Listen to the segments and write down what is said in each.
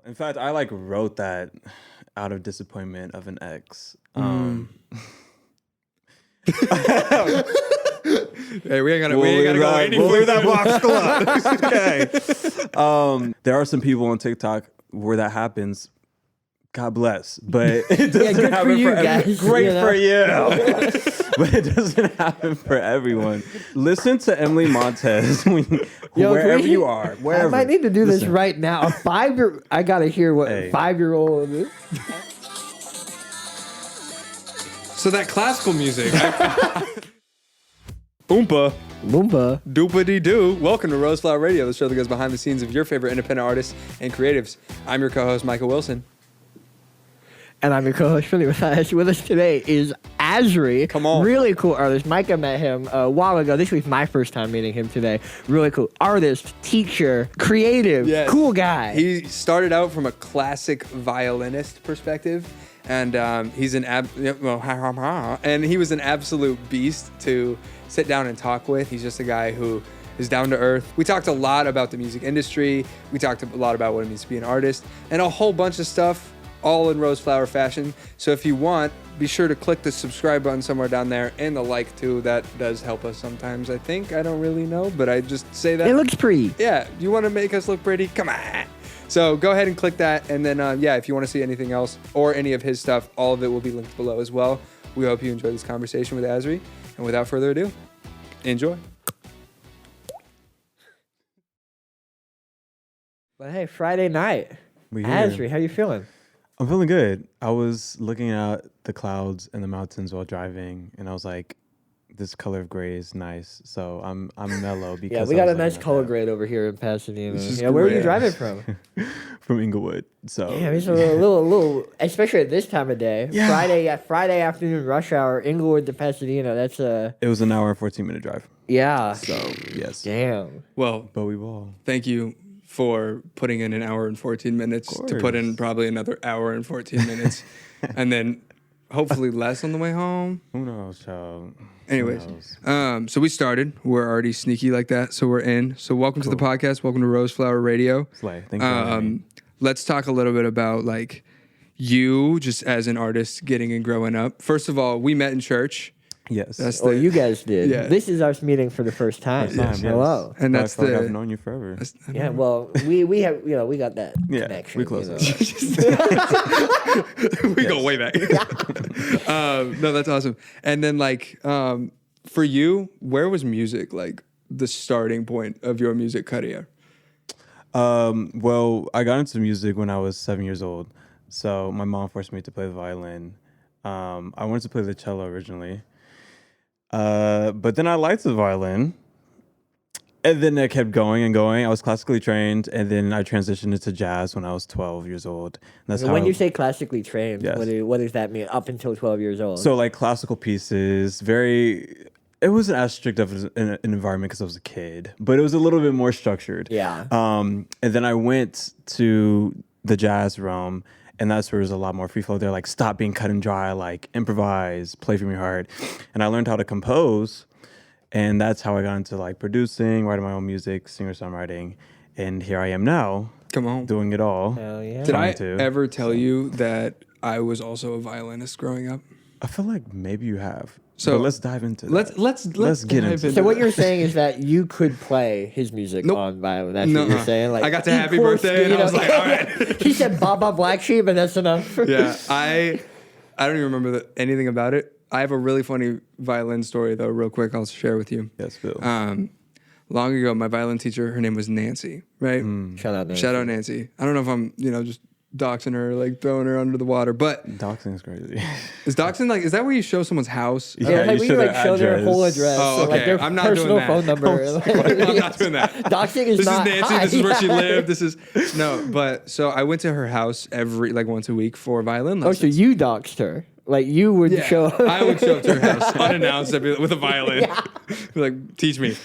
In fact, I like wrote that out of disappointment of an ex. Hey, we ain't gotta go any We'll that box closed. Okay. There are some people on TikTok where that happens. God bless, but it doesn't good happen for you everyone. guys. Great you know? for you, but it doesn't happen for everyone. Listen to Emily Montez wherever you are. Wherever. I might need to do this Listen. right now. I gotta hear what Hey. 5-year-old. So that classical music. Oompa. Loompa. Doopity-doo. Welcome to Roseflower Radio, the show that goes behind the scenes of your favorite independent artists and creatives. I'm your co-host, Micah Wilson. And I'm your co-host, Finlay. With us today is Asri. Come on. Really cool artist. Micah met him a while ago. This was my first time meeting him today. Really cool artist, teacher, creative, Yes. cool guy. He started out from a classic violinist perspective, and he's and he was an absolute beast to sit down and talk with. He's just a guy who is down to earth. We talked a lot about the music industry. We talked a lot about what it means to be an artist, and a whole bunch of stuff, all in Roseflower fashion. So if you want, be sure to click the subscribe button somewhere down there, and the like too. That does help us sometimes, I think. I don't really know, but I just say that. It looks pretty. Yeah, you want to make us look pretty? Come on. So go ahead and click that, and then if you want to see anything else or any of his stuff, all of it will be linked below as well. We hope you enjoy this conversation with Asri, and without further ado, enjoy. But hey, Friday night. We here. Asri, how you feeling? I'm feeling good. I was looking at the clouds and the mountains while driving, and I was like, "This color of gray is nice." So I'm mellow because Yeah, we I got was a nice looking at color that. grade over here in Pasadena. This is Yeah, where are you great. driving from? from Inglewood. So Yeah, it's a little, especially at this time of day. Yeah. Friday afternoon rush hour, Inglewood to Pasadena. That's it was an hour and 14-minute drive. yeah. So yes, Damn. Well, but we ball. thank you for putting in an hour and 14 minutes to put in probably another hour and 14 minutes, and then hopefully less on the way home. Who knows, child? Anyways, Who knows? so we started. We're already sneaky like that, so we're in. So welcome to the podcast. Welcome to Roseflower Radio. Slay. Thank you. for having me. Let's talk a little bit about like you just as an artist getting and growing up. First of all, we met in church. Yes. That's Oh, the, you guys did. Yeah. This is us meeting for the first time. First time, yes. Hello. And But that's I feel like the- I've known you forever. Yeah, well, we have we got that Yeah, connection. we close you know. we go way back. No, that's awesome. And then like for you, where was music like the starting point of your music career? Well, I got into music when I was 7 years old. So my mom forced me to play the violin. I wanted to play the cello originally. But then I liked the violin. And then I kept going and going. I was classically trained, and then I transitioned into jazz when I was 12 years old. And that's When how you say classically trained, Yes. what does that mean? Up until 12 years old. So like classical pieces, it wasn't as strict of an environment because I was a kid, but it was a little bit more structured. yeah. And then I went to the jazz realm, and that's where there's a lot more free flow. They're like, stop being cut and dry, like improvise, play from your heart. And I learned how to compose, and that's how I got into like producing, writing my own music, singer-songwriting. And here I am now, Come on. doing it all. Hell yeah. Did I trying to. ever tell you that I was also a violinist growing up? I feel like maybe you have. So, So let's dive into that. Let's get dive into So what that. you're saying is that you could play his music Nope. on violin. That's what you're saying. Like I got to he Happy coursed, Birthday, and you I was know- like, all right. He said Baba Black Sheep, and that's enough. Yeah, I don't even remember anything about it. I have a really funny violin story though, real quick. I'll share with you. Yes, Bill. Long ago, my violin teacher, her name was Nancy, right? Shout out, man. Shout out Nancy. I don't know if I'm, just doxing her, like throwing her under the water, but Doxing is crazy. is doxing like, is that where you show someone's house? Yeah, like you we show like their show their whole address. address, Oh, so, like okay. their I'm not doing personal that. phone number. I'm not doing that. Doxing is This not is Nancy. high. This is where she lived. This is no, but so I went to her house once a week for violin Oh, so lessons. you doxed her? Like you would show? I would show up to her house unannounced. I'd be with a violin, Be like, teach me.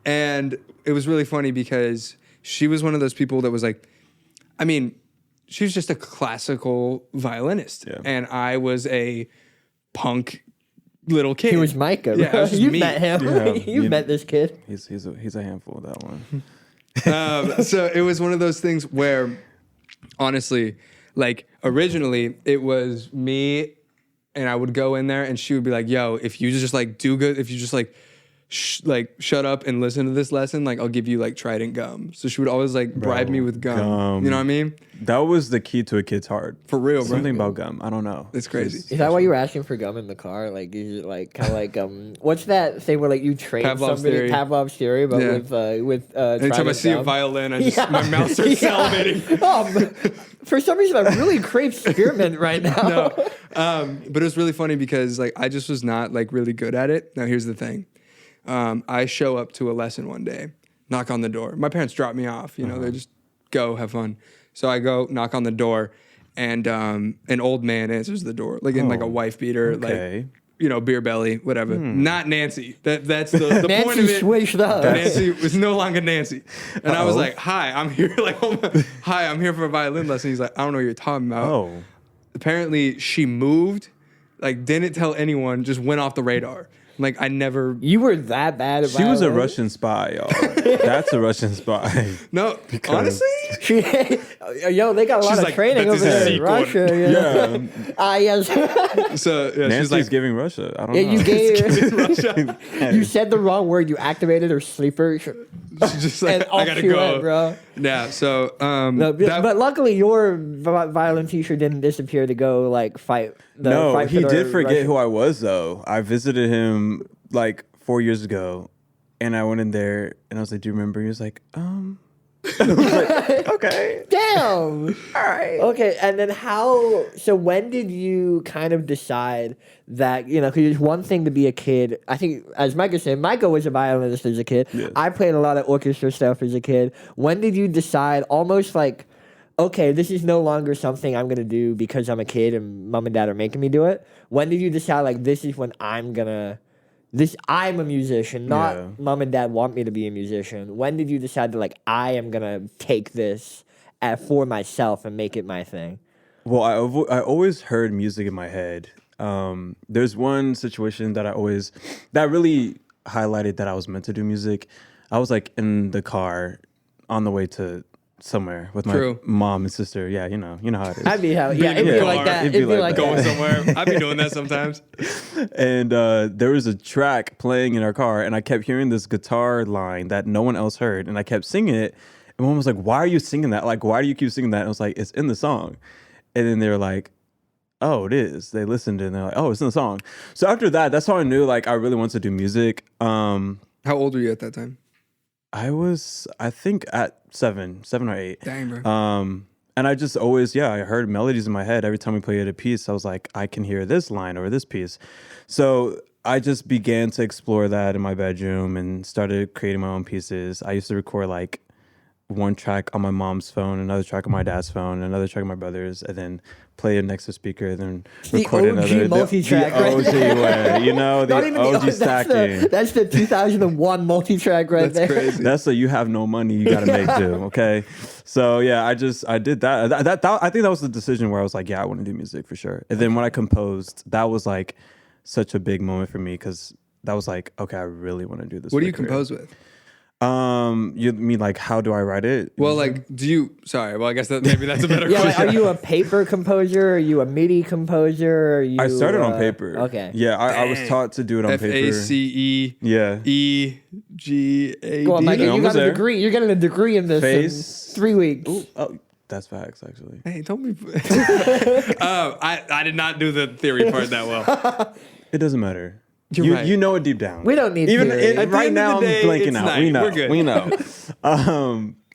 And it was really funny because she was one of those people that was like, I mean, she was just a classical violinist, Yeah. and I was a punk little kid. He was Micah. Yeah, it was just You've me. met him. Yeah, You've you- met this kid. He's a handful of that one. So it was one of those things where honestly, like originally it was me, and I would go in there and she would be like, yo, if you just like do good, if you just like shut up and listen to this lesson, like I'll give you like Trident gum. So she would always like bribe me with gum. You know what I mean? That was the key to a kid's heart. For real, bro. Something about gum. I don't know. It's crazy. Is that why you were asking for gum in the car? Like, is it like kind of like what's that thing where like you train Pavlov's somebody theory. Pavlov's theory, but with anytime I see a violin, I just my mouth starts salivating. For some reason, I really crave spearmint right now. No, but it was really funny because like I just was not like really good at it. Now here's the thing. I show up to a lesson one day, knock on the door. My parents drop me off, you know, they just go have fun. So I go knock on the door, and an old man answers the door, like in like a wife beater, like, you know, beer belly, whatever. Not Nancy. That's the Nancy point of it. Switched up. Nancy was no longer Nancy. And I was like, hi, I'm here. Like, hi, I'm here for a violin lesson. He's like, I don't know what you're talking about. Oh. Apparently she moved, like didn't tell anyone, just went off the radar. Like I never. You were that bad at She was a violin? Russian spy, y'all. That's a Russian spy. No, honestly. Yo, they got a lot She's of like, training "That is over a there in secret." Russia. Yeah. Yes. So yeah, Nancy's she's like, giving Russia. I don't Yeah, know. you gave. You said the wrong word. You activated her sleeper. she's just like, And I off gotta she go, went, bro. Yeah. So No, but luckily, your violin teacher didn't disappear to go like fight. No, fight he for did the forget Russian- who I was, though. I visited him like 4 years ago, and I went in there, and I was like, "Do you remember?" He was like, I was like, okay. Damn. All right. Okay, and then how? So when did you kind of decide that because it's one thing to be a kid. I think, as Micah said, Micah was a violinist as a kid. Yes. I played a lot of orchestra stuff as a kid. When did you decide, almost like, okay, this is no longer something I'm gonna do because I'm a kid and mom and dad are making me do it? When did you decide like this is when I'm a musician, not mom and dad want me to be a musician? When did you decide to like I am gonna take this for myself and make it my thing? Well, I always heard music in my head. There's one situation that really highlighted that I was meant to do music. I was like in the car on the way to somewhere with my mom and sister. Yeah, you know how it is. It'd be like that. It'd be like going that. somewhere. I'd be doing that sometimes. And there was a track playing in our car, and I kept hearing this guitar line that no one else heard, and I kept singing it. And mom was like, "Why are you singing that? Like, why do you keep singing that?" And I was like, "It's in the song." And then they were like, "Oh, it is." They listened and they're like, "Oh, it's in the song." So after that, that's how I knew like I really wanted to do music. How old were you at that time? I was, I think, at 7 or 8. Dang, bro. And I just always, I heard melodies in my head every time we played a piece. I was like, I can hear this line or this piece. So I just began to explore that in my bedroom and started creating my own pieces. I used to record like one track on my mom's phone, another track on my dad's phone, another track on my brother's, and then play it next to a speaker, and then record another. Multi-track, the OG way, the OG stacking. That's the 2001 multi-track right there. That's crazy. That's you have no money, you gotta make do. Okay, so yeah, I did that. I think that was the decision where I was like, yeah, I want to do music for sure. And then when I composed, that was like such a big moment for me because that was like, okay, I really want to do this. What do you compose with? You mean like how do I write it? Well, like, sorry, well, I guess maybe that's a better Yeah, question. like, are you a paper composer? Are you a MIDI composer? Are you, I started on paper. Okay. Yeah, I was taught to do it on paper. FACE. Yeah. EGAD. Go on, Mike, you got Almost a there. degree. You're getting a degree in this Face. in 3 weeks. Ooh, oh, that's facts actually. Hey, don't be. I did not do the theory part that well. It doesn't matter. You're right. You know it deep down. We don't need even theory. it, At the right end of now. the day, I'm blanking it's out. night. We know. We're good. We know.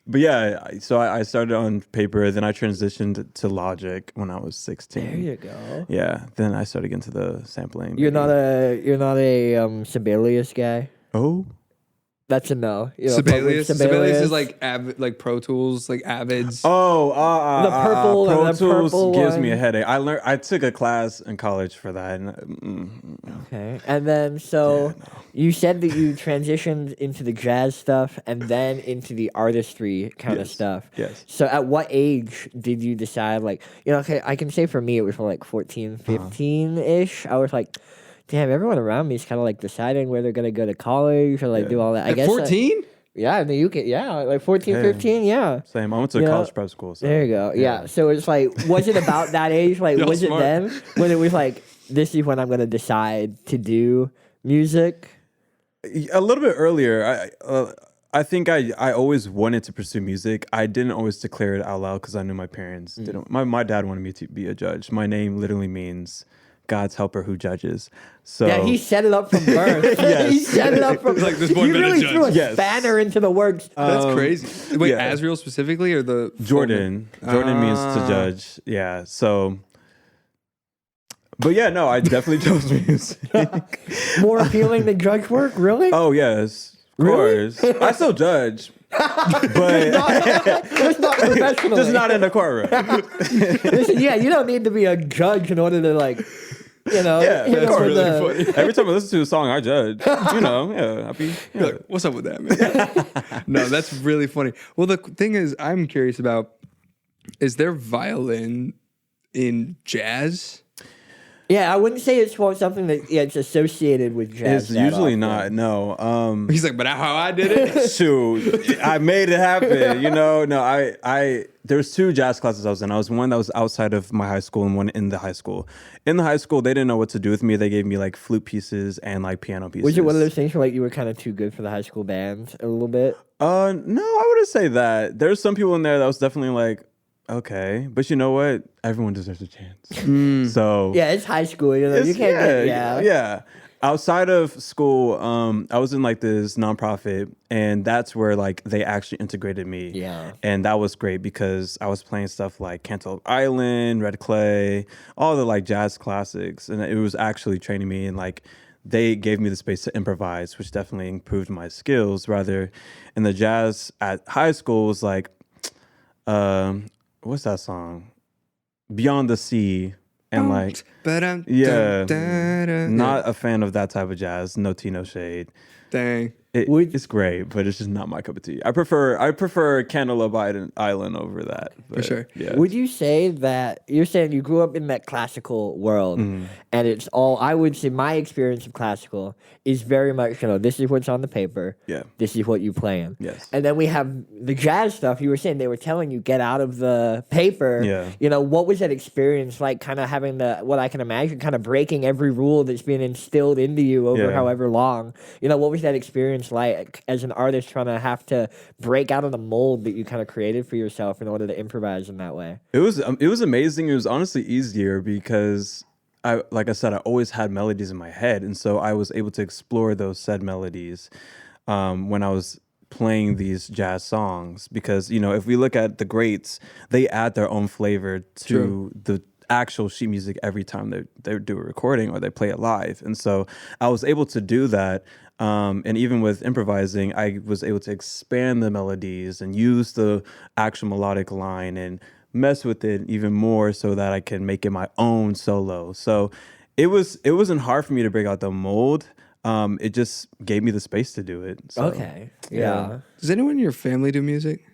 But yeah, so I started on paper. Then I transitioned to Logic when I was 16. There you go. Yeah. Then I started getting to the sampling. You're not a Sibelius guy. Oh. That's a no. Sibelius. Sibelius is like Pro Tools, like Avids. Oh, The purple Pro and the Tools purple gives one. me a headache. I took a class in college for that. And, Okay. And then you said that you transitioned into the jazz stuff and then into the artistry kind of stuff. Yes. So at what age did you decide okay, I can say for me it was from like 14, 15-ish. I was like, damn, everyone around me is kind of like deciding where they're going to go to college or do all that. I guess 14? Yeah, in the UK. Yeah, like 14, Hey. 15. Yeah. Same. I went to Yeah. college prep school. So. There you go. Yeah. So it's like, was it about that age? Like, Y'all was smart. it then when it was like, this is when I'm going to decide to do music? A little bit earlier. I think I always wanted to pursue music. I didn't always declare it out loud because I knew my parents didn't. My dad wanted me to be a judge. My name literally means God's helper who judges. So Yeah, he set it up from birth. Yes. He set it up from Like, this boy You better really judge. threw a Yes. spanner into the works. That's crazy. Wait, yeah. Asriel specifically or the Jordan. Jordan means to judge. Yeah. So. But yeah, no, I definitely chose music. More appealing than judge work? Really? Oh yes, of Really? course. I still judge, but That's not professional. just not in the courtroom. Yeah, you don't need to be a judge in order to like, you know. Yeah, hit that's over really the- funny. Every time I listen to a song, I judge. You know, yeah, I'll be. You're like, what's up with that, man? No, that's really funny. Well, the thing is, I'm curious about, is there violin in jazz? Yeah, I wouldn't say it's something that it's associated with jazz. It's that usually often. not. No. He's like, but how I did it? Shoot, I made it happen. You know, no, I there's 2 jazz classes I was in. I was one that was outside of my high school and one in the high school. In the high school, they didn't know what to do with me. They gave me like flute pieces and like piano pieces. Was it one of those things where like you were kind of too good for the high school band a little bit? No, I wouldn't say that. There's some people in there that was definitely like, okay, but you know what? Everyone deserves a chance. So Yeah, it's high school. You know, you it's- can't. yeah. Outside of school, I was in like this nonprofit, and that's where like they actually integrated me. Yeah. And that was great because I was playing stuff like Cantaloupe Island, Red Clay, all the like jazz classics, and it was actually training me, and like they gave me the space to improvise, which definitely improved my skills. Rather, in the jazz at high school was like, what's that song? Beyond the Sea. And like, yeah, not a fan of that type of jazz. No tea, no shade. Dang. It's great, but it's just not my cup of tea. I prefer Cantaloupe Island over that. For sure. Yeah. Would you say that you're saying you grew up in that classical world, and it's all? I would say my experience of classical is very much, this is what's on the paper. Yeah. This is what you playing. Yes. And then we have the jazz stuff. You were saying they were telling you get out of the paper. Yeah. What was that experience like? Kind of having what I can imagine, kind of breaking every rule that's been instilled into you over Yeah. however long. What was that experience like as an artist trying to have to break out of the mold that you kind of created for yourself in order to improvise in that way? It was amazing. It was honestly easier because like I said, I always had melodies in my head, and so I was able to explore those said melodies when I was playing these jazz songs. Because if we look at the greats, they add their own flavor to the actual sheet music every time they do a recording or they play it live, and so I was able to do that. And even with improvising, I was able to expand the melodies and use the actual melodic line and mess with it even more so that I can make it my own solo. So it wasn't hard for me to break out the mold. It just gave me the space to do it. So, Okay. Yeah. Does anyone in your family do music?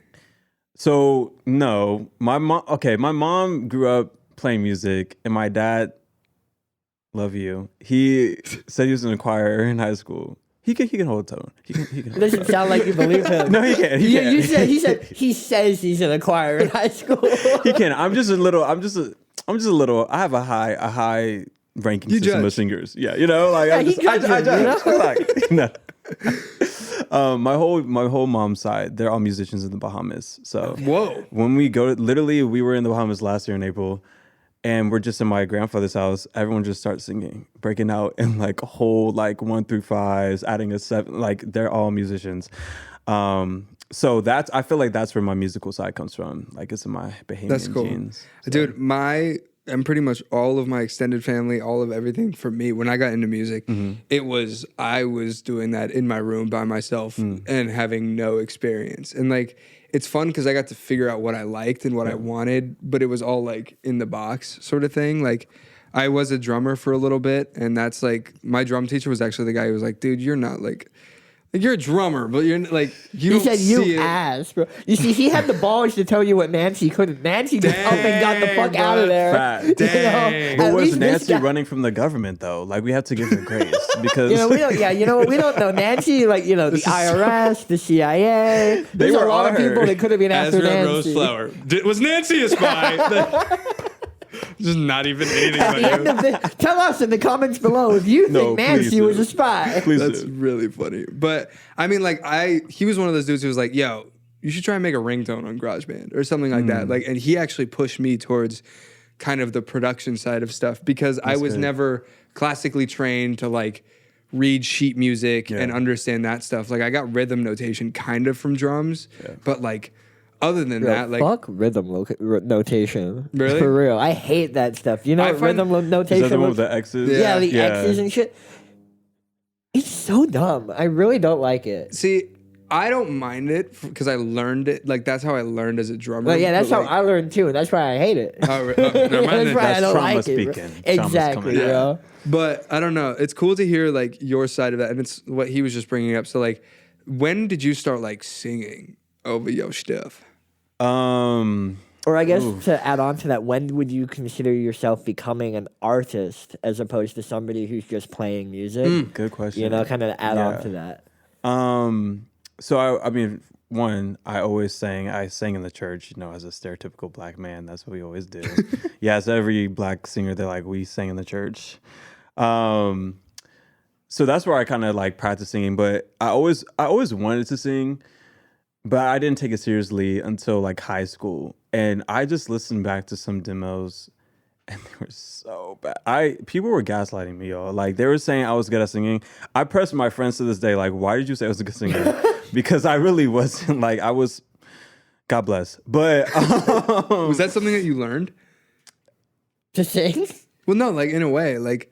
So no, my mom grew up playing music, and my dad, love you, he said he was in a choir in high school. He can hold a tone. He can. It doesn't sound like you believe him. No, he can't. He can't. He says he's in a choir in high school. He can. I'm just a little. I have a high ranking You system judge. of singers. Yeah, like Yeah, I he judge. judges, Like, no. My whole mom's side, they're all musicians in the Bahamas. So Whoa. when we we were in the Bahamas last year in April, and we're just in my grandfather's house. Everyone just starts singing, breaking out in like a whole like 1 through 5s, adding a 7. Like they're all musicians. So I feel like that's where my musical side comes from. Like it's in my Bahamian That's cool. genes. So. Dude, and pretty much all of my extended family, all of everything for me, when I got into music, I was doing that in my room by myself and having no experience. And like, it's fun because I got to figure out what I liked and what I wanted, but it was all like in the box sort of thing. Like, I was a drummer for a little bit, and that's like, my drum teacher was actually the guy who was like, dude, you're not like, Like you're a drummer, but you're like you He don't said see you it. ass, bro. You see, he had the balls to tell you what Nancy couldn't. Nancy just up and got the fuck Dang, out of bro. there. Fact. Dang. But At was least this Nancy guy- running from the government though? Like we have to give her grace because You know, we don't. Yeah, you know what? We don't know Nancy. Like, you know, the IRS, the CIA. There's a were lot on of people her. that could have been after Asri Nancy. Roseflower. Was Nancy a spy? Just not even anything At the end about of you. this, tell us in the comments below if you No, think Nancy please was do. a spy. please That's do. really funny. But I mean, like he was one of those dudes who was like, yo, you should try and make a ringtone on GarageBand or something like that. Like, and he actually pushed me towards kind of the production side of stuff because I was good. never classically trained to like read sheet music and understand that stuff. Like I got rhythm notation kind of from drums, but like other than that, like fuck rhythm notation. Really? For real. I hate that stuff. You know I what find- rhythm Is notation that the one with looks- the X's? Yeah, the Yeah. X's and shit. It's so dumb. I really don't like it. see, I don't mind it because I learned it. Like that's how I learned as a drummer. But yeah, that's But, how like- I learned too, and that's why I hate it. Oh, never mind That's then. why I That's don't trauma like it. bro. speaking. Trauma's Exactly, coming out. bro. But I don't know. It's cool to hear like your side of that, and it's what he was just bringing up. So like, when did you start like singing over your stuff? Or I guess to add on to that, when would you consider yourself becoming an artist as opposed to somebody who's just playing music? Good question. You know, kind of add on Yeah. to that. So I mean, one, I sang in the church, you know, as a stereotypical black man. That's what we always do. Yeah, so every black singer, they're like, we sang in the church. So that's where I kind of like practice singing. But I always wanted to sing, but I didn't take it seriously until like high school. And I just listened back to some demos, and they were so bad. People were gaslighting me, y'all. Like they were saying I was good at singing. I press my friends to this day, like, why did you say I was a good singer? Because I really wasn't. Like I was. God bless. But Was that something that you learned? To sing? Well, no, like in a way, like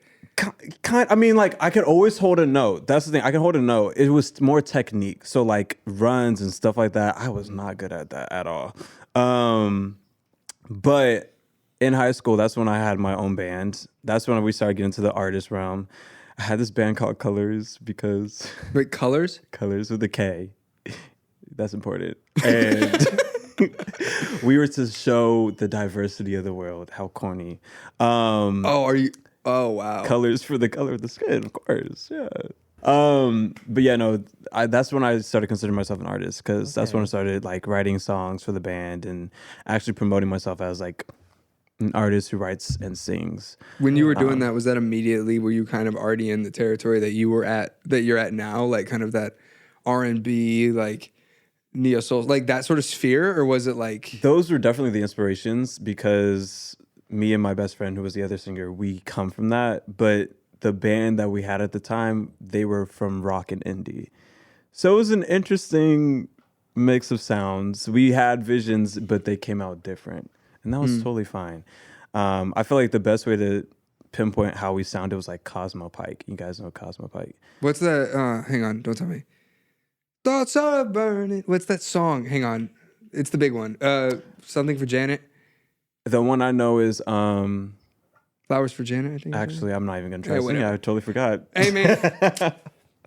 I mean, like I could always hold a note. That's the thing. I could hold a note. It was more technique. So like runs and stuff like that. I was not good at that at all. But in high school, that's when I had my own band. That's when we started getting into the artist realm. I had this band called Colors because wait, colors. Colors with a K. That's important. And we were to show the diversity of the world. How corny. Oh, are you? Oh, wow. Colors for the color of the skin, of course. Yeah. But yeah, no, that's when I started considering myself an artist because that's when I started like writing songs for the band and actually promoting myself as like an artist who writes and sings. When you were doing that, was that immediately? Were you kind of already in the territory that you're at now, like kind of that R&B, like neo soul, like that sort of sphere, or was it like? Those were definitely the inspirations because me and my best friend, who was the other singer, we come from that. But the band that we had at the time, they were from rock and indie. So it was an interesting mix of sounds. We had visions, but they came out different. And that was totally fine. I feel like the best way to pinpoint how we sounded was like Cosmo Pike. You guys know Cosmo Pike. What's that? Hang on, don't tell me. Thoughts are burning. What's that song? Hang on, it's the big one. Something for Janet. The one I know is Flowers for Janet, I think. actually I'm not even gonna try Hey, to sing it. whatever. I totally forgot. Hey man,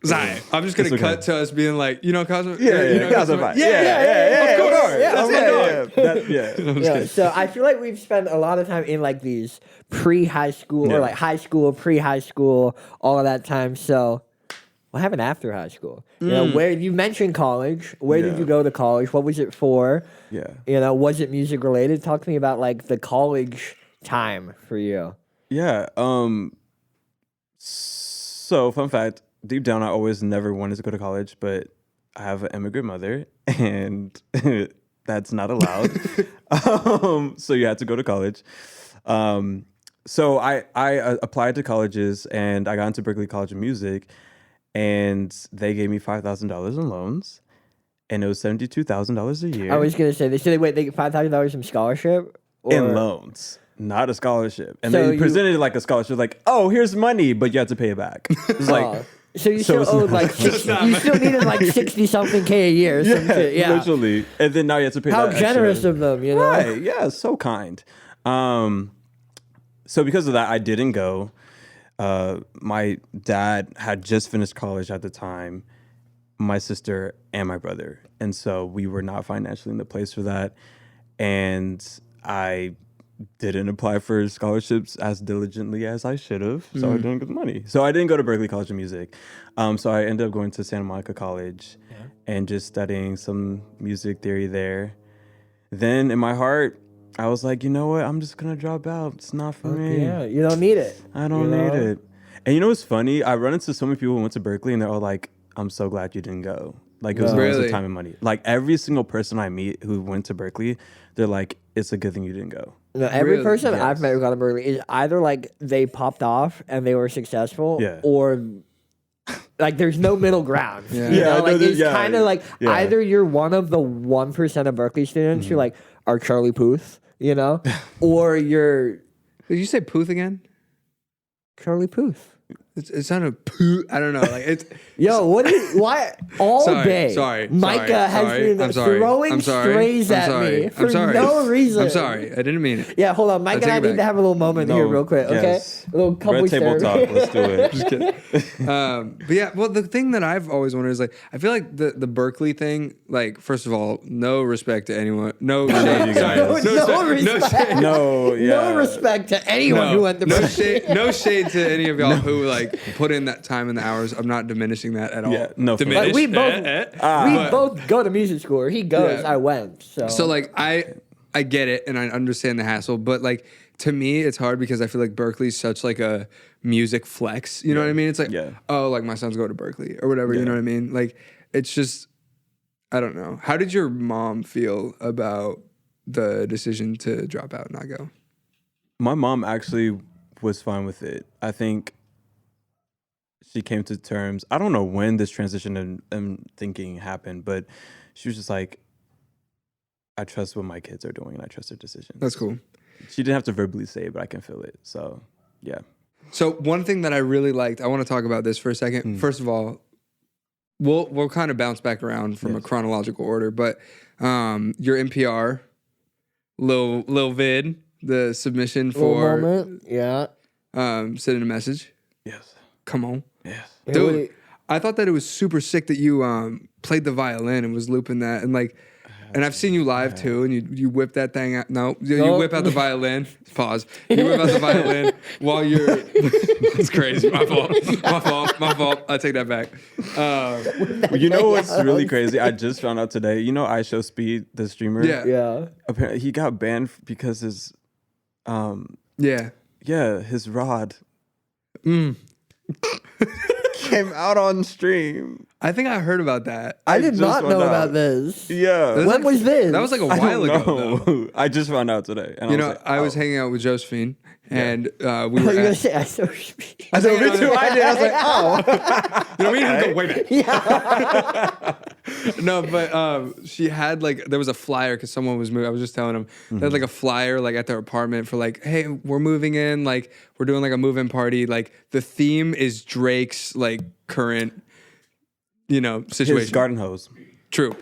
Zion. I'm just gonna It's okay. cut to us being like, you know, Cosmo. Yeah, Cosmo Pike. Yeah, of course. That's yeah. Yeah, so I feel like we've spent a lot of time in like these pre-high school or like high school, pre-high school, all of that time. So what happened after high school? You know, where you mentioned college. Where did Yeah. you go to college? What was it for? Yeah. You know, was it music related? Talk to me about like the college time for you. Yeah. So fun fact, deep down I always never wanted to go to college, but I have an immigrant mother and that's not allowed. So you had to go to college. So I applied to colleges and I got into Berklee College of Music and they gave me $5,000 in loans and it was $72,000 a year I was gonna say they get $5,000 in scholarship in loans. Not a scholarship. And So they you- presented it like a scholarship, like, oh, here's money, but you have to pay it back. It's like, Oh. So you So still it's owed not- like 60, you still needed like 60 something K a year. Or some shit. Yeah. literally. And then now you have to pay How that extra. generous of them, you know? Right. Yeah, so kind. So because of that, I didn't go. My dad had just finished college at the time. my sister and my brother. And so we were not financially in the place for that. And I didn't apply for scholarships as diligently as I should have. So I didn't get the money. So I didn't go to Berklee College of Music. So I ended up going to Santa Monica College and just studying some music theory there. Then in my heart, I was like, you know what? I'm just going to drop out. It's not for me. Yeah, you don't need it. I don't need it. And you know what's funny? I run into so many people who went to Berklee and they're all like, I'm so glad you didn't go. Like, it was a waste of time and money. Like, every single person I meet who went to Berklee, they're like, it's a good thing you didn't go. No, every person I've met who got to Berklee is either like they popped off and they were successful, or like there's no middle ground. You know? Like it's kind of like either you're one of the 1% of Berklee students who like are Charlie Puth, you know, or you're. Did you say Puth again? Charlie Puth. It sounded poo. I don't know. Like it's. Yo, why all day? Micah has been throwing strays at me for no reason. I'm sorry. I didn't mean it. Yeah, hold on. Micah and I need to have a little moment here, real quick. Okay, a little couple Red table talk. Let's do it. Just kidding. But yeah, well, the thing that I've always wondered is like, I feel like the Berklee thing. Like, first of all, no respect to anyone. No shade, you guys. No respect to anyone who went to Berklee. No shade to any of y'all who like put in that time and the hours. I'm not diminishing that at all. Yeah, no. Like we both go to music school. He goes, I went. So like I get it and I understand the hassle, but like to me it's hard because I feel like Berklee's such like a music flex. You know what I mean? It's like oh, like my son's going to Berklee or whatever. You know what I mean? Like it's just I don't know. How did your mom feel about the decision to drop out and not go? My mom actually was fine with it. I think she came to terms. I don't know when this transition in thinking happened, but she was just like, I trust what my kids are doing and I trust their decisions. That's cool. She didn't have to verbally say it, but I can feel it. So, yeah. So one thing that I really liked, I want to talk about this for a second. First of all, we'll kind of bounce back around from a chronological order, but your NPR, Lil Vid, the submission for send in a message. Yes. Come on. Yes. Dude, I thought that it was super sick that you played the violin and was looping that and like and I've seen you live too and you whip that thing out. No, you whip out the violin. Pause. You whip out the violin while you're it's crazy. My fault. I take that back. You know what's really crazy? I just found out today. You know I Show Speed, the streamer? Yeah. Apparently he got banned because his his rod came out on stream. I think I heard about that. I did not know about this. Yeah. When was this? That was like a while ago. Though. I just found out today. And I was hanging out with Josephine and we were you gonna say I saw speed. I know, me too. I did. I was like, oh. You know, we didn't go way back. Yeah. No, but she had like there was a flyer because someone was moving. I was just telling them they had like a flyer like at their apartment for like, hey, we're moving in, like we're doing like a move-in party. Like the theme is Drake's like current, situation. His garden hose. True.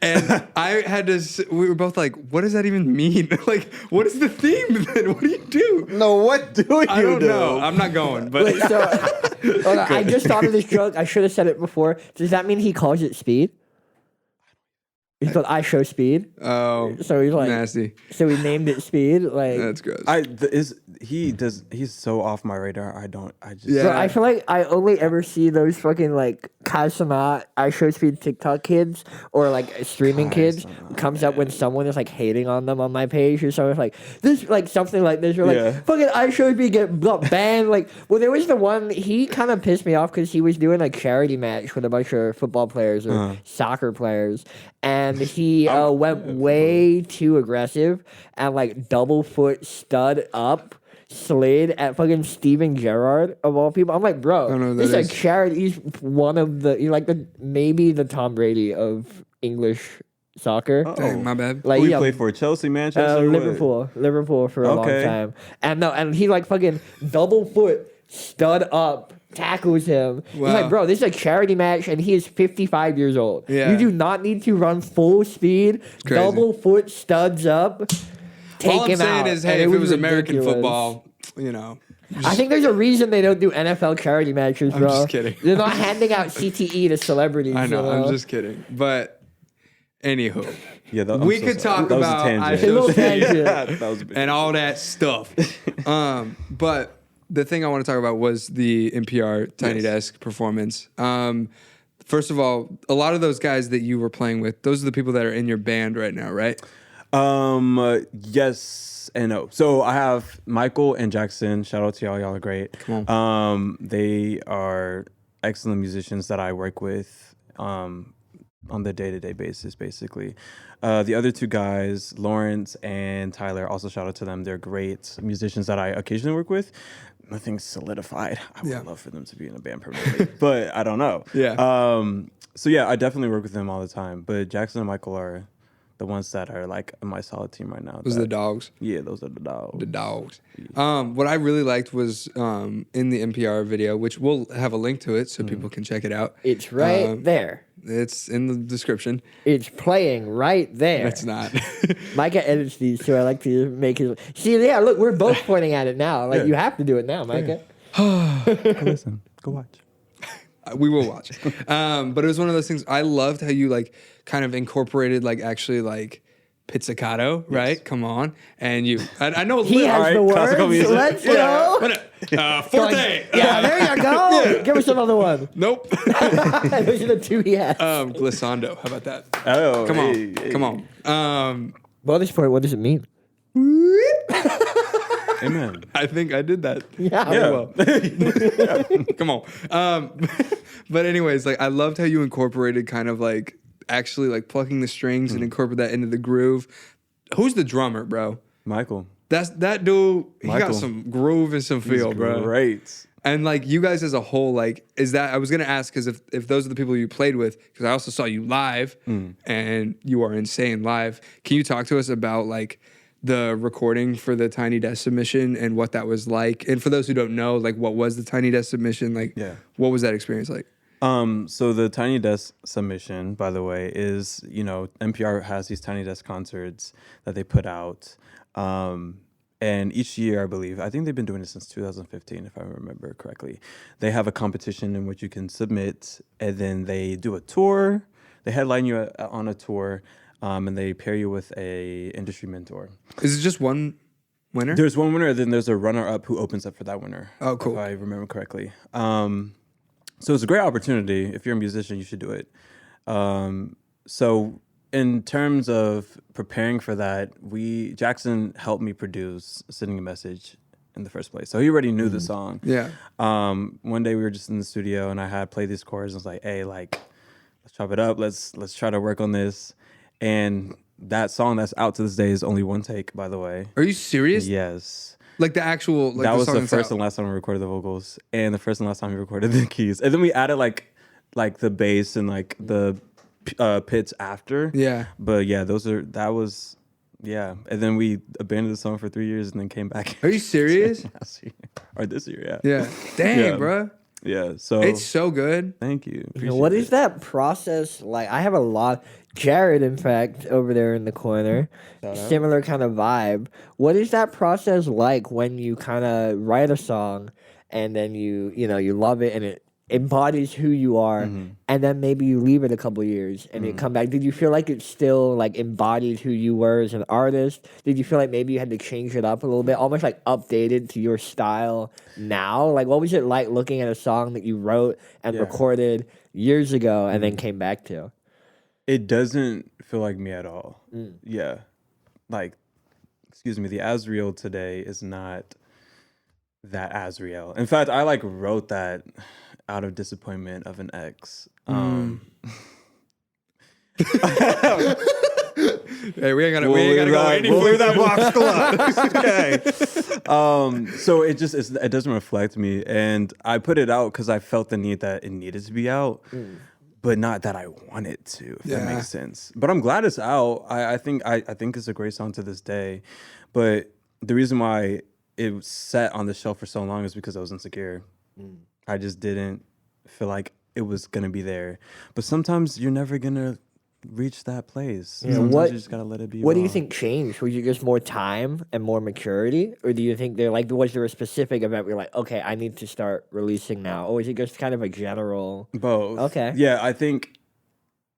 And I had to. We were both like, "What does that even mean? Like, what is the theme then? What do you do?" No, what do you do? I don't know. I'm not going. But Wait, so hold on, I just thought of this joke. I should have said it before. Does that mean he calls it speed? He's called I Show Speed. Oh, so he's like nasty. So we named it Speed. Like that's gross. He's so off my radar. So I feel like I only ever see those fucking like Casanat, I Show Speed TikTok kids or like streaming kids comes up when someone is like hating on them on my page or something like this, like something like this. Or like fucking I Show Speed get banned. Like, well, there was the one he kind of pissed me off because he was doing like charity match with a bunch of football players or soccer players. And he went way too aggressive and like double foot stud up slid at fucking Steven Gerrard of all people. I'm like, bro, this is a charity. He's one of maybe the Tom Brady of English soccer. Dang, my bad. Like he played for Chelsea, Manchester, Liverpool for a long time. And he like fucking double foot stud up. Tackles him. Wow. He's like, bro, this is a charity match, and he is 55 years old. Yeah. You do not need to run full speed, double foot studs up. Take all I'm him saying out. is, hey, if it was American football, I think there's a reason they don't do NFL charity matches, bro. just kidding. They're not handing out CTE to celebrities. I know, you I'm just kidding. But anywho, Yeah, we could talk that was a about tangent. A little tangent. Yeah, that was a big and all that stuff. But the thing I want to talk about was the NPR Tiny Desk performance. First of all, a lot of those guys that you were playing with, those are the people that are in your band right now, right? Yes and no. So I have Michael and Jackson. Shout out to y'all. Y'all are great. Come on. They are excellent musicians that I work with on the day-to-day basis, basically. The other two guys, Lawrence and Tyler, also shout out to them. They're great musicians that I occasionally work with. Nothing's solidified. I would love for them to be in a band permanently, but I don't know. Yeah. So yeah, I definitely work with them all the time. But Jackson and Michael are the ones that are like my solid team right now. Those are the dogs. Yeah, those are the dogs. The dogs. What I really liked was in the NPR video, which we'll have a link to it so people can check it out. It's right there. It's in the description. It's playing right there. It's not. Micah edits these, so I like to make his. See, yeah, look, we're both pointing at it now. Like, you have to do it now, Micah. Go listen. Go watch. We will watch. But it was one of those things. I loved how you like kind of incorporated like actually like pizzicato, right? Come on, and you. I know. He has the classical words. music. Let's go. Forte. Yeah, there you go. Give us another one. Nope. Those are the two he has. Glissando. How about that? Oh, Come on. hey. Come on. Bonus point, what does it mean? Amen. I think I did that. Yeah. Well. Come on. But anyways, like I loved how you incorporated kind of like actually like plucking the strings and incorporate that into the groove. Who's the drummer, bro? Michael. That dude. He got Michael. some groove and some feel, bro. Great. And like you guys as a whole, like is that I was gonna ask because if those are the people you played with, because I also saw you live and you are insane live. Can you talk to us about like the recording for the Tiny Desk submission and what that was like? And for those who don't know, like what was the Tiny Desk submission? Like what was that experience like? So the Tiny Desk submission, by the way, is, NPR has these Tiny Desk concerts that they put out. And each year, I think they've been doing it since 2015, if I remember correctly. They have a competition in which you can submit, and then they do a tour. They headline you on a tour, and they pair you with a industry mentor. Is it just one winner? There's one winner, and then there's a runner-up who opens up for that winner. Oh, cool. If I remember correctly. So it's a great opportunity. If you're a musician, you should do it. So in terms of preparing for that, Jackson helped me produce Sending a Message in the first place. So he already knew the song. Yeah. One day we were just in the studio and I had played these chords and I was like, hey, like, let's chop it up. Let's try to work on this. And that song that's out to this day is only one take, by the way. Are you serious? Yes. Like the actual like that was song the that's first out. and last time we recorded the vocals, and the first and last time we recorded the keys, and then we added like the bass and like the pits after. Yeah. But yeah, and then we abandoned the song for 3 years and then came back. Are you serious? last year or this year? Yeah. Dang, Yeah. bro. Yeah. So It's so good. thank you. What Appreciate is it. that process like? I have a lot. Jared, in fact, over there in the corner, similar kind of vibe. What is that process like when you kind of write a song and then you love it and it embodies who you are, and then maybe you leave it a couple years and you come back? Did you feel like it still like embodied who you were as an artist? Did you feel like maybe you had to change it up a little bit, almost like updated to your style now? Like, what was it like looking at a song that you wrote and recorded years ago and then came back to? It doesn't feel like me at all. Yeah. Like, excuse me, the Asriel today is not that Asriel. In fact, I like wrote that out of disappointment of an ex. Hey, we ain't gotta go any We'll further. leave that box closed. Okay. So it doesn't reflect me, and I put it out because I felt the need that it needed to be out. But not that I want it to, if that makes sense. But I'm glad it's out. I think it's a great song to this day. But the reason why it was sat on the shelf for so long is because I was insecure. I just didn't feel like it was gonna be there. But sometimes you're never gonna reach that place. Yeah, Sometimes you just gotta let it be. What do you raw. think changed? Was it just more time and more maturity, or do you think was there a specific event where you're like, okay, I need to start releasing now, or was it just kind of a general? Both. Okay. Yeah, I think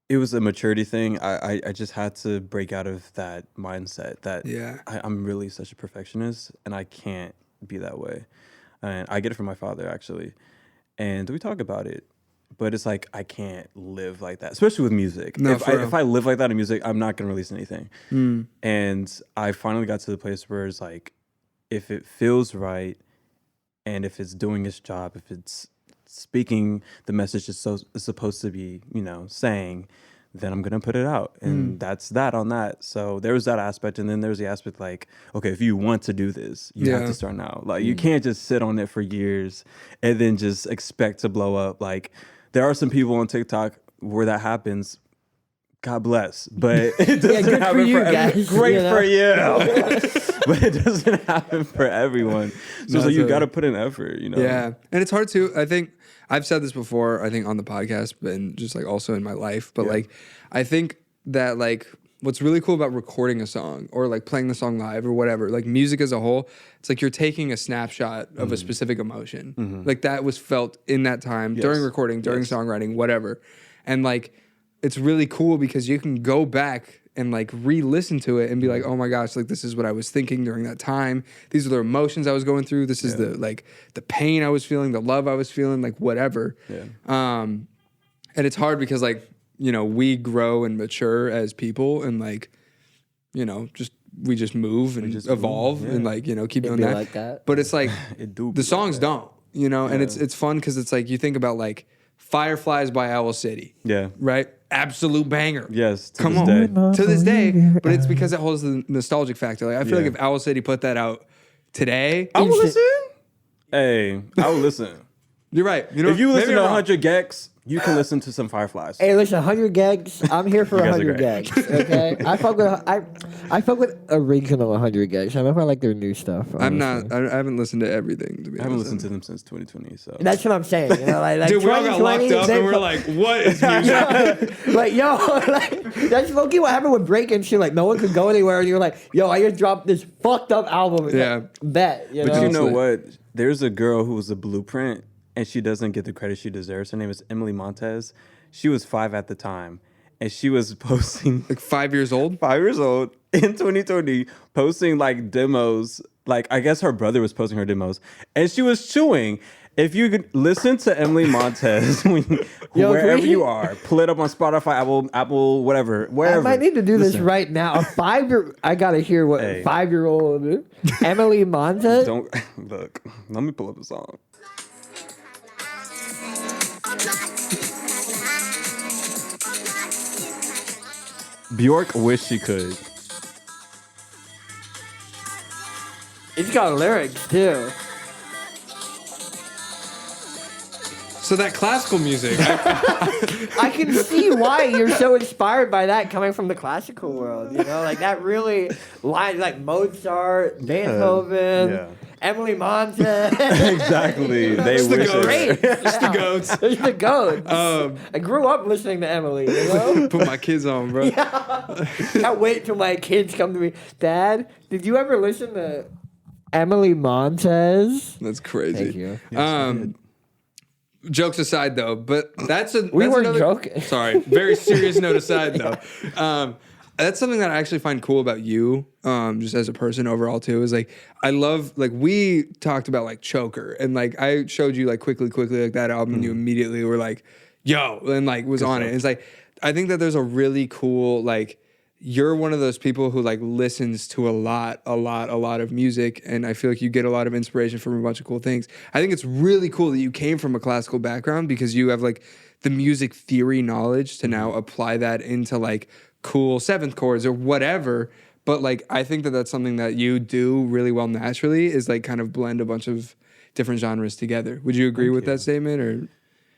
it was a maturity thing. I just had to break out of that mindset that Yeah. I'm really such a perfectionist and I can't be that way. And I get it from my father actually. And we talk about it. But it's like I can't live like that, especially with music. No, if for real. if I live like that in music, I'm not gonna release anything. Mm. And I finally got to the place where it's like, if it feels right, and if it's doing its job, if it's speaking the message it's supposed to be, saying, then I'm gonna put it out, and that's that on that. So there was that aspect, and then there's the aspect like, okay, if you want to do this, you have Yeah. to start now. Like you can't just sit on it for years and then just expect to blow up. Like there are some people on TikTok where that happens. God bless, but it doesn't good for happen you for everyone. guys, Great you know? for you, but it doesn't happen for everyone. So, No, you totally. got to put in effort, Yeah, and it's hard to. I think I've said this before. I think on the podcast, and just like also in my life. But like, I think that like what's really cool about recording a song or like playing the song live or whatever, like music as a whole, it's like you're taking a snapshot of a specific emotion. Like that was felt in that time during recording, during songwriting, whatever, and like it's really cool because you can go back and like re-listen to it and be like, oh my gosh, like this is what I was thinking during that time. These are the emotions I was going through. This is the pain I was feeling, the love I was feeling, like whatever. Yeah. And it's hard because like, we grow and mature as people and like, we just move and evolve and like, keep doing be that. like that. But it's like It do be the like songs that. don't, and it's fun because it's like you think about like Fireflies by Owl City. Yeah. Right? Absolute banger. Yes. To Come this on. day. To this day, but it's because it holds the nostalgic factor. Like I feel like if Owl City put that out today, I will listen. Hey, I will listen. you're right. If you maybe listen I'm to wrong. 100 gex, you can listen to some Fireflies. Hey, listen, 100 gags. I'm here for You guys are 100 great. gags. Okay, I fuck with original 100 gags. I don't know if I like their new stuff. I'm honestly. not. I haven't listened to everything. To be I haven't honest. listened to them since 2020. So That's what I'm saying. Like Dude, we all got locked 2020, up and we're like, what is music? like, yo, like, that's low-key what happened with break and shit. Like, no one could go anywhere, and you're like, yo, I just dropped this fucked up album. Yeah. Bet. But know? you know Honestly. what? There's a girl who was a blueprint, and she doesn't get the credit she deserves. Her name is Emily Montez. She was 5 at the time, and she was posting Like 5 years old. 5 years old in 2020, posting like demos. Like I guess her brother was posting her demos, and she was chewing. If you could listen to Emily Montez wherever you are, pull it up on Spotify, Apple, whatever, wherever. I might need to do this Listen. right now. I gotta hear what Hey. 5-year-old Emily Montez. Don't look. Let me pull up the song. Bjork wish she could. It's got lyrics too. So that classical music. I can see why you're so inspired by that coming from the classical world. Like that really lines like Mozart, Beethoven, Yeah. Emily Montez. Exactly. They It's the wish goats. it. It's the goats. It's the goats. I grew up listening to Emily. Put my kids on, bro. Can't wait till my kids come to me. Dad, did you ever listen to Emily Montez? That's crazy. Thank you. Jokes aside, though, but that's We that's weren't another, joking. Sorry, very serious note aside, though. That's something that I actually find cool about you, just as a person overall too. Is like I love like we talked about like Choker, and like I showed you like quickly like that album, and you immediately were like, "Yo," and like was on it. And it's like I think that there's a really cool like. You're one of those people who like listens to a lot of music, and I feel like you get a lot of inspiration from a bunch of cool things. I think it's really cool that you came from a classical background because you have like the music theory knowledge to now apply that into like cool seventh chords or whatever. But like I think that that's something that you do really well naturally is like kind of blend a bunch of different genres together. Would you agree with that statement or?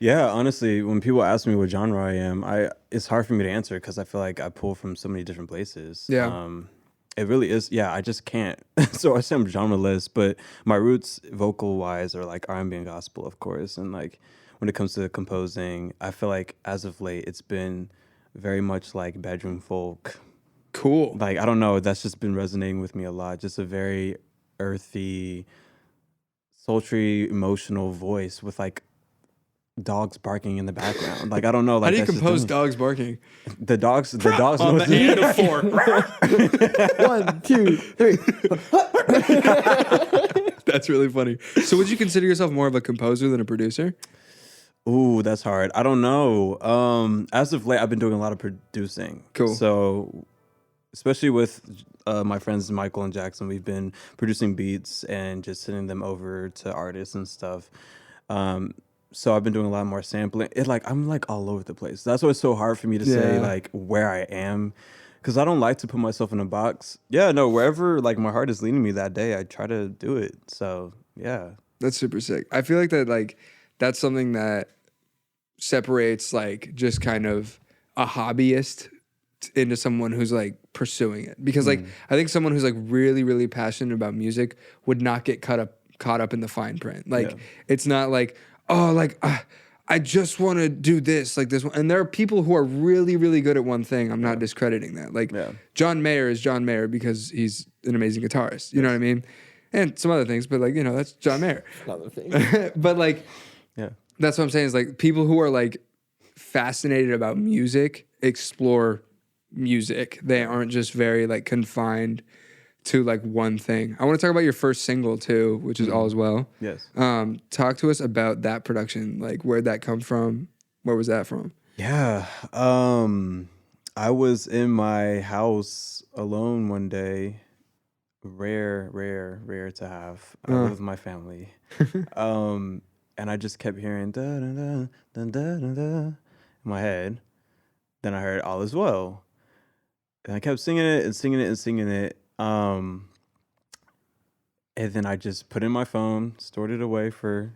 Yeah, honestly, when people ask me what genre I am, it's hard for me to answer because I feel like I pull from so many different places. Yeah. It really is. Yeah, I just can't. So I say I'm genreless, but my roots, vocal wise, are like R&B and gospel, of course. And like when it comes to composing, I feel like as of late, it's been very much like bedroom folk. Cool. Like, I don't know, that's just been resonating with me a lot. Just a very earthy, sultry, emotional voice with like dogs barking in the background. Like, I don't know. Like, How do you that's just compose me. dogs barking? The dogs On know the end of 4. 1, 2, 3. That's really funny. So would you consider yourself more of a composer than a producer? Ooh, that's hard. I don't know. As of late, I've been doing a lot of producing. Cool. So, especially with my friends Michael and Jackson, we've been producing beats and just sending them over to artists and stuff. So I've been doing a lot more sampling. I'm like all over the place. That's why it's so hard for me to say Yeah. like where I am, because I don't like to put myself in a box. Yeah, no, wherever like my heart is leading me that day, I try to do it. So yeah. That's super sick. I feel like that's something that separates like just kind of a hobbyist into someone who's like pursuing it. Because like I think someone who's like really, really passionate about music would not get caught up in the fine print. Like it's not like, oh, like I just want to do this, like this one. And there are people who are really, really good at one thing. I'm not discrediting that. Like John Mayer is John Mayer because he's an amazing guitarist. You know what I mean? And some other things, but like, that's John Mayer. Another thing. But like, that's what I'm saying is like people who are like fascinated about music explore music. They aren't just very like confined to like one thing. I want to talk about your first single too, which is All Is Well. Yes. Talk to us about that production. Like where'd that come from? Where was that from? Yeah. I was in my house alone one day. Rare to have. I live with my family. And I just kept hearing da da da da da da da in my head. Then I heard All Is Well. And I kept singing it and singing it and singing it. And then I just put it in my phone, stored it away for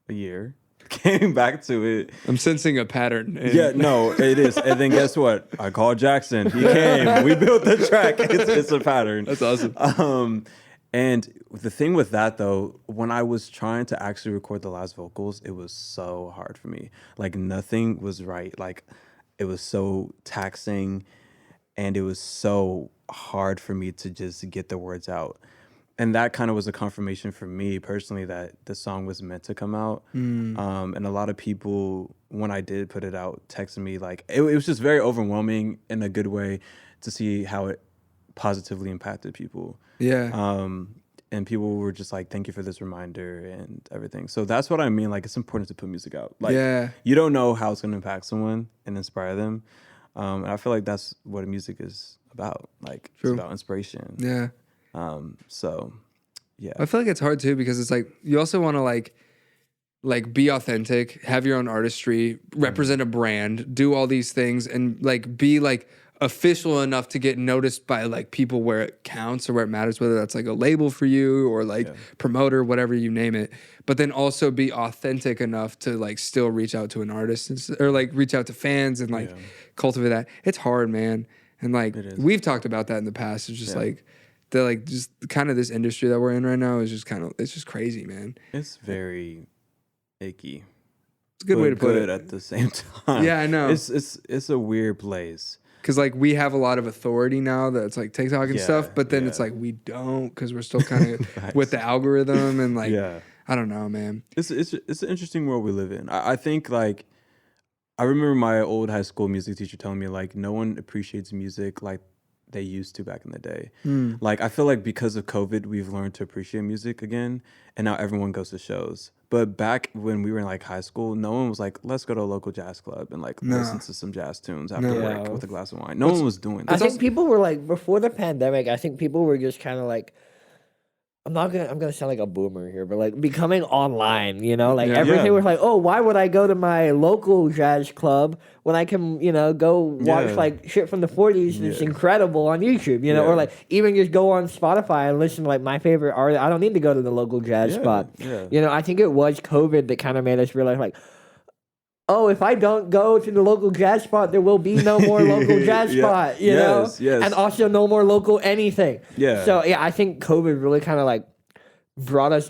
a year, came back to it. I'm sensing a pattern. Yeah, no, it is. And then guess what? I called Jackson. He came. We built the track. It's a pattern. That's awesome. And the thing with that, though, when I was trying to actually record the last vocals, it was so hard for me. Like, nothing was right. Like, it was so taxing, and it was so hard for me to just get the words out. And that kind of was a confirmation for me personally that the song was meant to come out. And a lot of people, when I did put it out, texted me like, it was just very overwhelming in a good way to see how it positively impacted people. Yeah. And people were just like, thank you for this reminder and everything. So that's what I mean. Like, it's important to put music out. Like, you don't know how it's going to impact someone and inspire them. And I feel like that's what music is about. Like, it's about inspiration. Yeah. So, yeah. I feel like it's hard too because it's like you also want to like be authentic, have your own artistry, represent a brand, do all these things, and like be like official enough to get noticed by like people where it counts or where it matters, whether that's like a label for you or like promoter, whatever you name it. But then also be authentic enough to like still reach out to an artist or like reach out to fans and like cultivate that. It's hard, man. And like we've talked about that in the past. It's just like the like just kind of this industry that we're in right now is just kind of it's just crazy, man. It's very icky. It's a good way to put it. At the same time. Yeah, I know. It's a weird place. Because like we have a lot of authority now that's like TikTok and stuff, but then it's like we don't because we're still kind of with the algorithm and like I don't know, man. It's an interesting world we live in. I think like I remember my old high school music teacher telling me like no one appreciates music like they used to back in the day. Like I feel like because of COVID, we've learned to appreciate music again, and now everyone goes to shows. But back when we were in like high school, no one was like, let's go to a local jazz club and like listen to some jazz tunes after work with a glass of wine. No one was doing that. I think people were like, before the pandemic, I think people were just kind of like, I'm gonna sound like a boomer here, but like becoming online, like everything was like, oh, why would I go to my local jazz club when I can, go watch like shit from the 40s that's incredible on YouTube, or like even just go on Spotify and listen to like my favorite artist. I don't need to go to the local jazz spot. I think it was COVID that kind of made us realize like, oh, if I don't go to the local jazz spot, there will be no more local jazz spot, you know? Yes. And also no more local anything. Yeah. So, I think COVID really kind of like brought us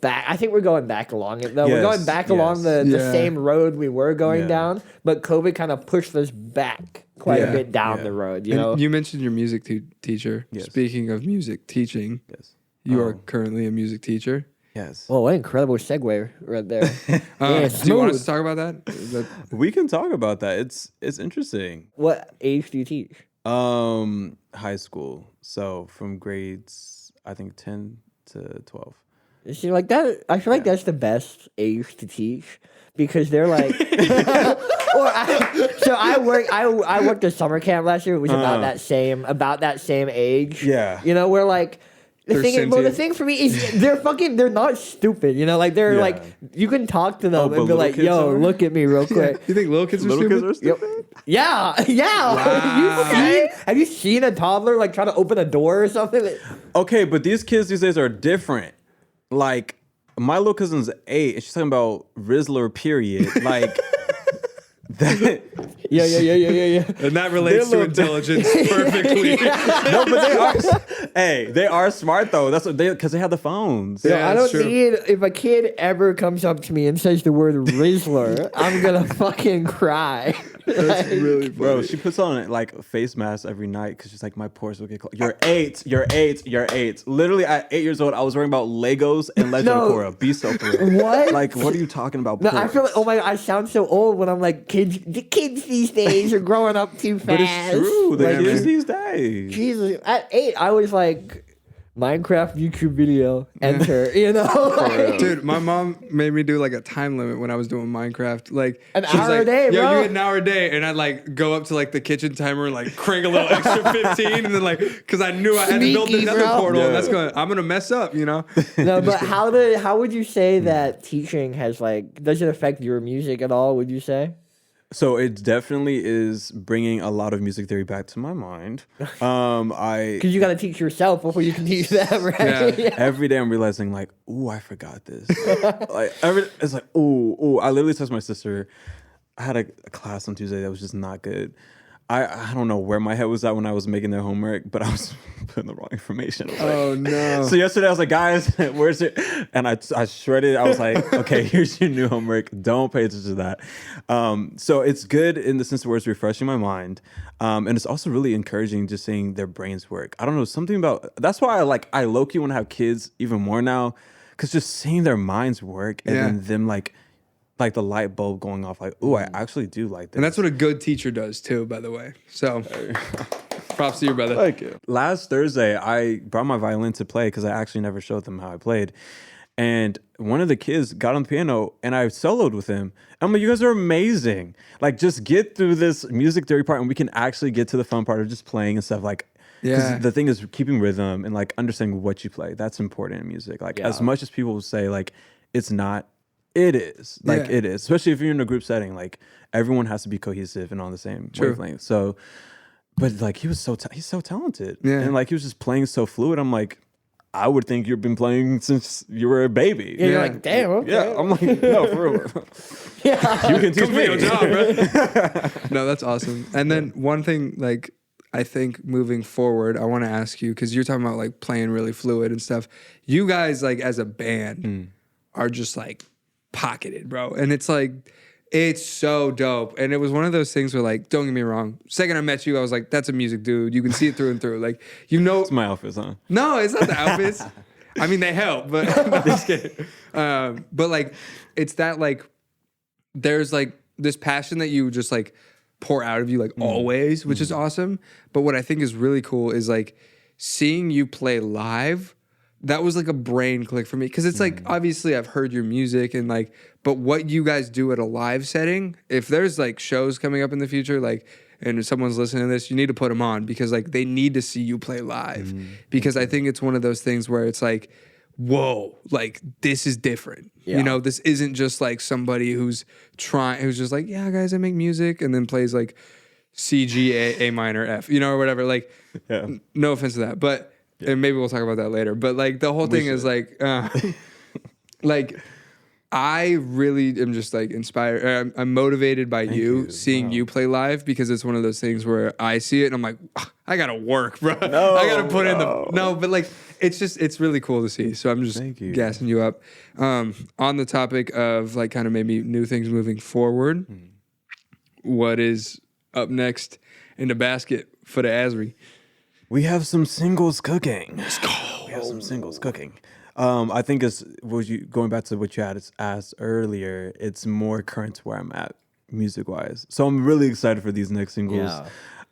back. I think we're going back along it though. We're going Yes, back along the Yeah. same road we were going Yeah. down, but COVID kind of pushed us back quite a Yeah. bit down Yeah. the road. You And know, you mentioned your music teacher. Yes. Speaking of music teaching, Yes. you Oh. are currently a music teacher. Yes. well, what an incredible segue right there. Do you Yeah, want us smooth. to talk about that? We can talk about that. It's interesting. What age do you teach? High school. So from grades, I think 10 to 12. See, like that, I feel like that's the best age to teach because they're like, I worked a summer camp last year. It was about that same age. Yeah. You know, where like the They're thing, well, the sentient. thing for me is they're not stupid. You know, like they're Yeah. like you can talk to them Oh, and but be little like, kids "Yo, are? look at me real quick." You think little kids are Little stupid? kids are stupid? Yeah. Wow. Have you seen a toddler like trying to open a door or something? Okay, but these kids these days are different. Like my little cousin's 8, and she's talking about Rizzler period. Like that. Yeah. And that relates to little- intelligence perfectly. No, but they are. Hey, they are smart though. That's what because they have the phones. Yeah, I that's don't true. need if a kid ever comes up to me and says the word Rizzler, I'm gonna fucking cry. That's really funny. Bro, she puts on like a face mask every night because she's like, my pores will get clogged. You're 8. You're 8. You're 8. Literally, at 8 years old, I was worrying about Legos and Legend No. of Korra. Be so for real. What? Like, what are you talking about? No, I feel like pores? oh my god, I sound so old when I'm like the kids these days are growing up too fast. But it's true. The Like, kids man. these days. Jesus, at 8, I was like Minecraft YouTube video, enter, you know? Like, Dude, my mom made me do like a time limit when I was doing Minecraft. Like An she was hour a like, day, Yo, bro." you get an hour a day, and I'd like go up to like the kitchen timer and like crank a little extra 15, and then like because I knew I had to build Sneaky, another bro. portal, and Yeah. I'm gonna mess up, you know. No, but how would you say that teaching has like does it affect your music at all? Would you say? So it definitely is bringing a lot of music theory back to my mind. I Because you got to teach yourself before you can teach them, right? Yeah. every day I'm realizing like, ooh, I forgot this. Like it's like, ooh. I literally text my sister. I had a class on Tuesday that was just not good. I don't know where my head was at when I was making their homework, but I was putting the wrong information. I was like- Oh no. So yesterday I was like, guys, where's it? And I shredded. I was like, okay, here's your new homework. Don't pay attention to that. So it's good in the sense where it's refreshing my mind, and it's also really encouraging just seeing their brains work. I don't know, something about that's why I low-key want to have kids even more now, because just seeing their minds work and Yeah. then them like the light bulb going off, like, ooh, I actually do like this. And that's what a good teacher does too, by the way. So props to you, brother. Thank you. Last Thursday, I brought my violin to play because I actually never showed them how I played. And one of the kids got on the piano and I soloed with him. I'm like, you guys are amazing. Like, just get through this music theory part and we can actually get to the fun part of just playing and stuff. Like, because Yeah. the thing is keeping rhythm and like understanding what you play. That's important in music. Like, as much as people will say, like, it's not, it is. Like, Yeah. it is. Especially if you're in a group setting. Like, everyone has to be cohesive and on the same wavelength. So, but like, he was he's so talented. Yeah. And like, he was just playing so fluid. I'm like, I would think you've been playing since you were a baby. Yeah, you're Yeah. like, damn, okay. Yeah, I'm like, no, for real. Yeah. You can teach Come here, me. job, bro. No, that's awesome. And then one thing, like, I think moving forward, I want to ask you, because you're talking about like playing really fluid and stuff. You guys, like, as a band, are just like pocketed, bro. And it's like, it's so dope. And it was one of those things where, like, don't get me wrong. Second I met you, I was like, that's a music dude. You can see it through and through. Like, you know. It's my outfits, huh? No, it's not the outfits. I mean, they help, but no, just kidding. But like, it's that like, there's like this passion that you just like pour out of you like always, which is awesome. But what I think is really cool is like seeing you play live. That was like a brain click for me because it's like obviously I've heard your music and like, but what you guys do at a live setting, if there's like shows coming up in the future, like, and if someone's listening to this, you need to put them on because like they need to see you play live because I think it's one of those things where it's like, whoa, like this is different. Yeah. You know, this isn't just like somebody who's just like, yeah, guys, I make music and then plays like C, G, A minor, F, you know, or whatever. Like, Yeah. no offense to that, but and maybe we'll talk about that later. But like the whole thing is like, like I really am just like inspired. I'm motivated by you seeing Wow. you play live, because it's one of those things where I see it and I'm like, I gotta work, bro. No, I gotta put in no. but like it's really cool to see. So I'm just Thank you. gassing you up. On the topic of like kind of maybe new things moving forward, what is up next in the basket for the Asri? We have some singles cooking. Let's go. We have some singles cooking. I think it's going back to what you had asked earlier. It's more current to where I'm at music wise. So I'm really excited for these next singles.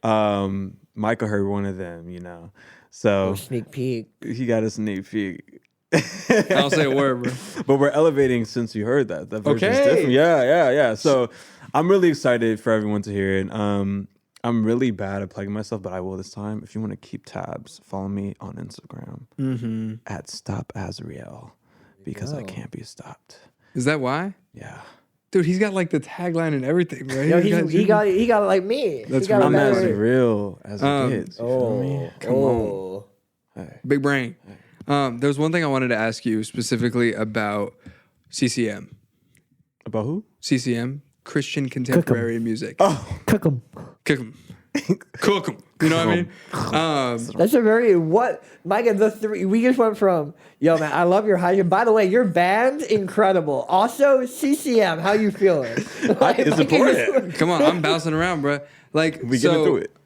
Yeah. Micah heard one of them, you know. So Sneak peek. he got a sneak peek. I don't say a word, bro. But we're elevating since you heard that. That version's Okay. different. Yeah. So I'm really excited for everyone to hear it. I'm really bad at plugging myself, but I will this time. If you want to keep tabs, follow me on Instagram at Stop Azriel, because I can't be stopped. Is that why? Yeah. Dude, he's got like the tagline and everything, right? Yo, he got it like me. That's He got I'm it as better. real as it gets. You feel me? Come on. Big brain. There's one thing I wanted to ask you specifically about CCM. About who? CCM, Christian Contemporary Music. Cook 'em. Cook 'em. Cook 'em. You know what I mean? That's a very Micah, the three we just went from, yo man, I love your high. By the way, your band, incredible. Also, CCM, how you feeling? It's important. Come on, I'm bouncing around, bro. Like We get into it.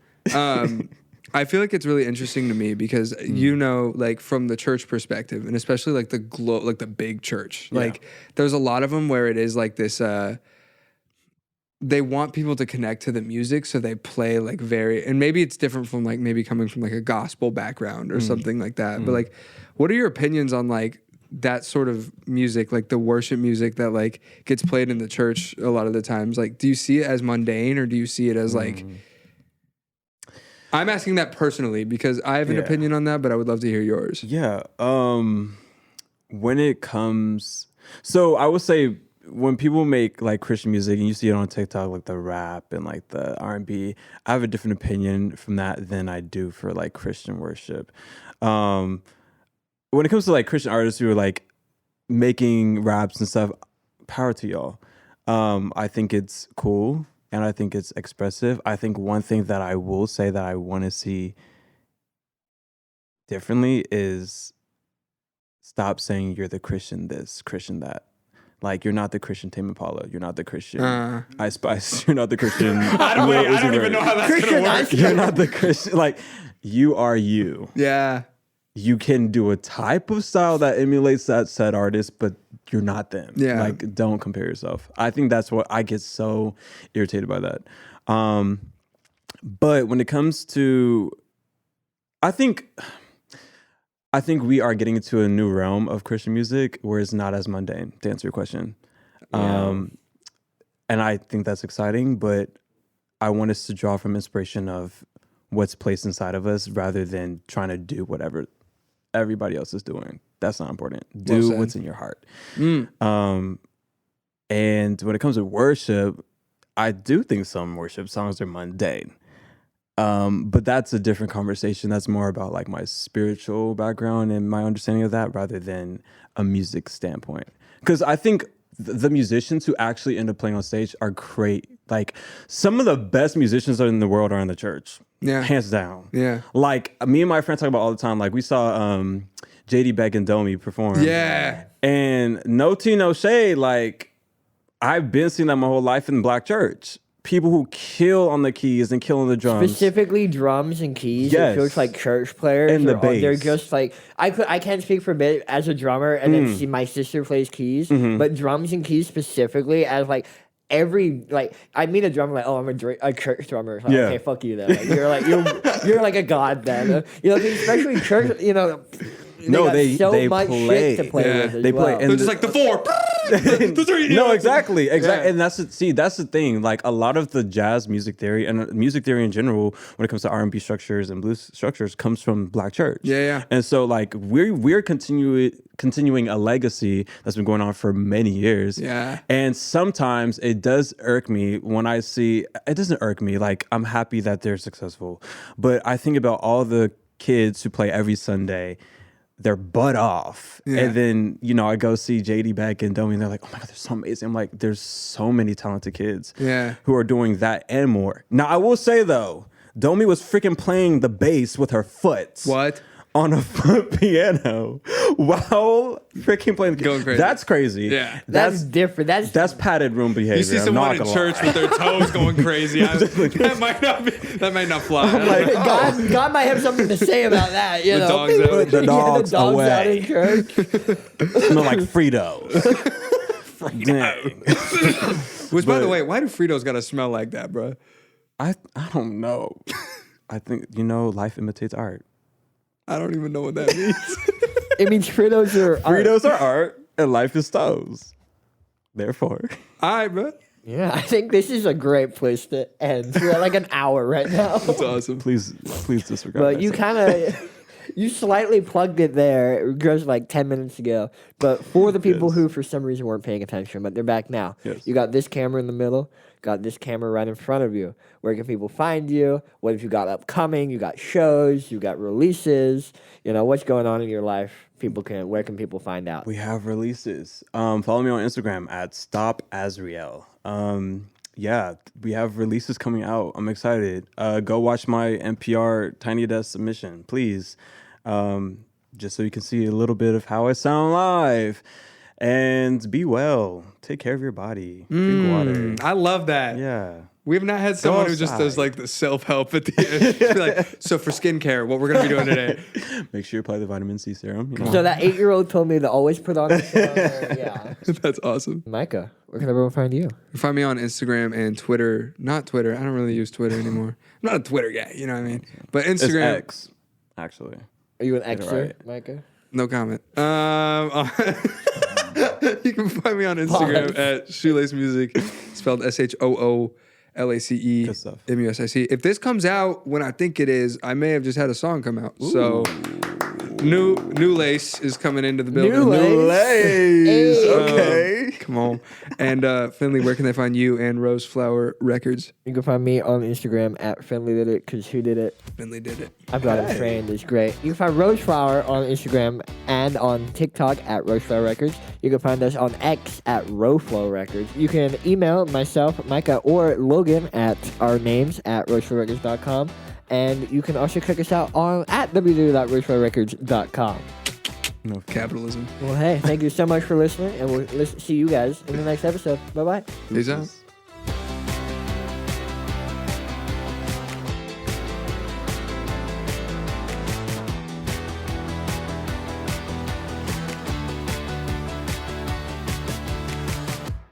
I feel like it's really interesting to me because you know, like from the church perspective, and especially like the the big church, like there's a lot of them where it is like this. They want people to connect to the music, so they play like and maybe it's different from like maybe coming from like a gospel background or something like that. But like, what are your opinions on like that sort of music, like the worship music that like gets played in the church a lot of the times? Like, do you see it as mundane, or do you see it as like? I'm asking that personally because I have an opinion on that, but I would love to hear yours. Yeah. When it comes, so I would say when people make like Christian music and you see it on TikTok, like the rap and like the R&B, I have a different opinion from that than I do for like Christian worship. When it comes to like Christian artists who are like making raps and stuff, power to y'all. I think it's cool. And I think it's expressive. I think one thing that I will say that I want to see differently is stop saying you're the Christian this, Christian that. Like, you're not the Christian Tame Impala. You're not the Christian Ice Spice. You're not the Christian. I don't even know how that's Christian gonna work. You're not the Christian. Like, you are you. Yeah. You can do a type of style that emulates that said artist, but you're not them. Yeah. Like, don't compare yourself. I think that's what I get so irritated by that. But when it comes to, I think we are getting into a new realm of Christian music where it's not as mundane, to answer your question. And I think that's exciting, but I want us to draw from inspiration of what's placed inside of us rather than trying to do whatever everybody else is doing. That's not important. Do what's in your heart. And when it comes to worship, I do think some worship songs are mundane. But that's a different conversation. That's more about like my spiritual background and my understanding of that rather than a music standpoint. Because I think the musicians who actually end up playing on stage are great. Like, some of the best musicians in the world are in the church. Yeah. Hands down. Yeah. Like, me and my friends talk about all the time. Like, we saw JD Beck and Domi perform. Yeah. And no tea, no shade. Like, I've been seeing that my whole life in the black church. People who kill on the keys and kill on the drums. Specifically drums and keys. Yes. It feels like church players. And the bass. They're just like, I can't speak for a bit as a drummer, and then see my sister plays keys, but drums and keys specifically as like, I meet a drummer like, oh, I'm a church drummer. Like, Yeah. okay, fuck you then. Like, you're like a god then. You know, especially church. You know, they got so much shit to play with. They play, well. and They're just like the four. The three. No, exactly. Yeah. And that's the thing. Like, a lot of the jazz music theory and music theory in general, when it comes to R&B structures and blues structures, comes from black church. Yeah. And so, like, we're continuing a legacy that's been going on for many years. Yeah. And sometimes it does irk me when I see. It doesn't irk me. Like, I'm happy that they're successful, but I think about all the kids who play every Sunday their butt off. Yeah. And then, I go see JD back in Domi and they're like, oh my God, they're so amazing. I'm like, there's so many talented kids who are doing that and more. Now, I will say though, Domi was freaking playing the bass with her foot. What? On a foot piano while freaking playing. Going crazy. That's crazy. Yeah. That's different. That's padded room behavior. You see I'm someone not in gonna church lie. with their toes going crazy. That might not fly. I'm like, God might have something to say about that. You The know, dog's out. The dog's out away. in church. Smell like Fritos. Dang. Which, by the But- way, why do Fritos gotta smell like that, bro? I don't know. I think, life imitates art. I don't even know what that means. It means Fritos are Fritos are art and life is stoves. Therefore. All right, bro. Yeah, I think this is a great place to end. We're at like an hour right now. That's awesome. Please disregard But that you sentence. kind of, you slightly plugged it there just like 10 minutes ago. But for the people Yes. who for some reason weren't paying attention, but they're back now. Yes. You got this camera in the middle, got this camera right in front of you. Where can people find you? What have you got upcoming? You got shows, you got releases. What's going on in your life? Where can people find out? We have releases. Follow me on Instagram at stopasriel. Yeah, we have releases coming out. I'm excited. Go watch my NPR Tiny Desk submission, please. Just so you can see a little bit of how I sound live. And be well. Take care of your body. Drink water. I love that. Yeah. We have not had someone who just does outside. like the self-help at the end. Be like, so for skincare, what we're gonna be doing today? Make sure you apply the vitamin C serum. So that 8-year-old told me to always put on the show. Yeah. That's awesome. Micah, where can everyone find you? You can find me on Instagram and Twitter. Not Twitter. I don't really use Twitter anymore. I'm not a Twitter guy. You know what I mean? But It's Instagram. X, actually. Are you an Xer, right. Micah? No comment. You can find me on Instagram Pause. at Shoelace Music, spelled SHOOLACE Good stuff. MUSIC. If this comes out when I think it is, I may have just had a song come out. So new lace is coming into the building. New Lace. Hey. Okay. Come on. And Finlay, where can they find you and Roseflower Records? You can find me on Instagram at Finlay Did It, because who did it? Finlay did it. I've got him trained. It's great. You can find Roseflower on Instagram and on TikTok at Roseflower Records. You can find us on X at Roflow Records. You can email myself, Micah, or Logan at our names at roseflowrecords.com. And you can also check us out on at www.roseflowrecords.com. No. Capitalism. Well, hey, thank you so much for listening, and we'll see you guys in the next episode. Bye-bye. Peace out.